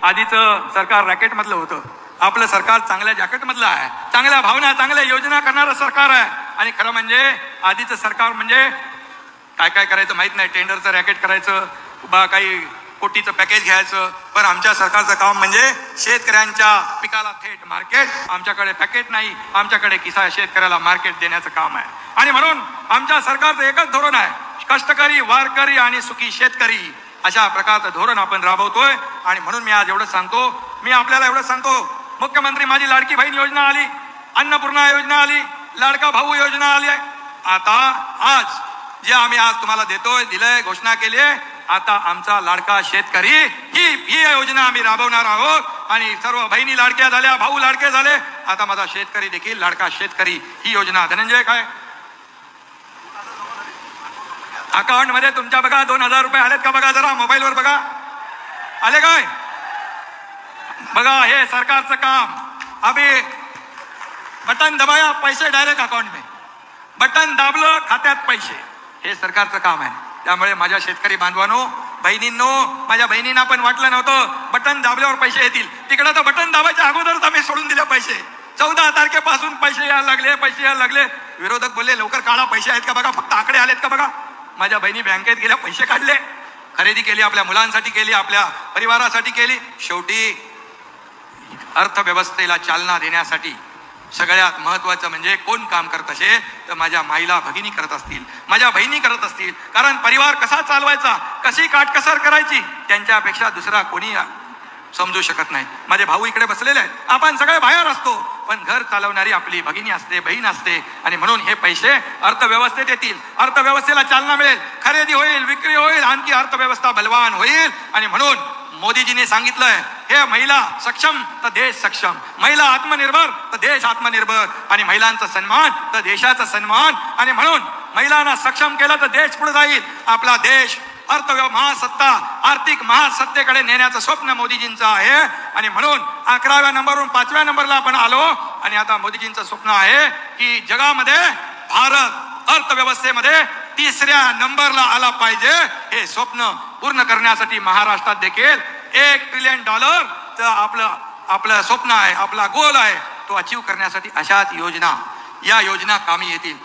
आधीचं सरकार रॅकेटमधलं होतं, आपलं सरकार चांगल्या जॅकेटमधलं आहे, चांगल्या भावना चांगल्या योजना करणारं सरकार आहे. आणि खरं म्हणजे आधीचं सरकार म्हणजे काय काय करायचं माहित नाही, टेंडरचं रॅकेट करायचं बा, काही कोटीचं पॅकेज घ्यायचं. पण आमच्या सरकारचं काम म्हणजे शेतकऱ्यांच्या पिकाला थेट मार्केट, आमच्याकडे पॅकेट नाही, आमच्याकडे शेतकऱ्याला मार्केट देण्याचं काम आहे. आणि म्हणून आमच्या सरकारचं एकच धोरण आहे, कष्टकरी वारकरी आणि सुखी शेतकरी, अशा प्रकारचं धोरण आपण राबवतोय. आणि म्हणून मी आज एवढंच सांगतो, मी आपल्याला एवढंच सांगतो, मुख्यमंत्री माझी लाडकी बहीण योजना आली, अन्नपूर्णा योजना आली, लाडका भाऊ योजना आली आहे. आता आज जे आम्ही आज तुम्हाला देतोय, दिलंय, घोषणा केली आहे, आता आमचा लाडका शेतकरी ही योजना आम्ही राबवणार आहोत. आणि सर्व बहिणी लाडक्या झाल्या, भाऊ लाडके झाले, आता माझा शेतकरी देखील लाडका शेतकरी ही योजना. धनंजय काय अकाउंट मध्ये तुमच्या बघा 2000 रुपये आलेत का बघा, जरा मोबाईलवर बघा, आले काय बघा. हे सरकारचं काम. अभी बटन दबाया पैसे डायरेक्ट अकाउंट में, बटन दाबलं खात्यात पैसे, हे सरकारचं काम आहे. त्यामुळे माझ्या शेतकरी बांधवांनो, बहिणींनो, माझ्या बहिणींना पण वाटलं नव्हतं बटन दाबल्यावर पैसे येतील, तिकडे तर बटन दाबायच्या अगोदरच आम्ही सोडून दिले पैसे. 14 तारखेपासून पैसे यायला लागले, पैसे यायला लागले. विरोधक बोलले लवकर काढा, पैसे आहेत का बघा, फक्त आकडे आलेत का बघा. माझ्या बहिणी बँकेत गेल्या, पैसे काढले, खरेदी केली, आपल्या मुलांसाठी केली, आपल्या परिवारासाठी केली. शेवटी अर्थव्यवस्थेला चालना देण्यासाठी सगळ्यात महत्वाचं म्हणजे कोण काम करत असेल तर माझ्या माईला भगिनी करत असतील, माझ्या बहिणी करत असतील. कारण परिवार कसा चालवायचा, कशी काटकसर करायची, त्यांच्यापेक्षा दुसरा कोणी समजू शकत नाही. माझे भाऊ इकडे बसलेले आहेत, आपण सगळे बाहेर असतो, पण घर चालवणारी आपली भगिनी असते, बहीण असते. आणि म्हणून हे पैसे अर्थव्यवस्थेत येतील, अर्थव्यवस्थेला चालना मिळेल, खरेदी होईल, विक्री होईल, आणखी अर्थव्यवस्था बलवान होईल. आणि म्हणून मोदीजीने सांगितलंय, हे महिला सक्षम तर देश सक्षम, महिला आत्मनिर्भर तर देश आत्मनिर्भर, आणि महिलांचा सन्मान तर देशाचा सन्मान. आणि म्हणून महिलांना सक्षम केलं तर देश पुढे जाईल. आपला देश महासत्ता, आर्थिक महासत्तेकडे नेण्याचं स्वप्न मोदीजींचं आहे. आणि म्हणून 11व्या नंबरवरून 5व्या नंबरला आपण आलो. आणि आता मोदीजींचं स्वप्न आहे की जगामध्ये भारत अर्थव्यवस्थेमध्ये 3ऱ्या नंबरला आला पाहिजे. हे स्वप्न पूर्ण करण्यासाठी महाराष्ट्रात देखील $1 ट्रिलियन आपलं स्वप्न आहे, आपला गोल आहे. तो अचीव करण्यासाठी अशाच योजना, या योजना कामी येतील.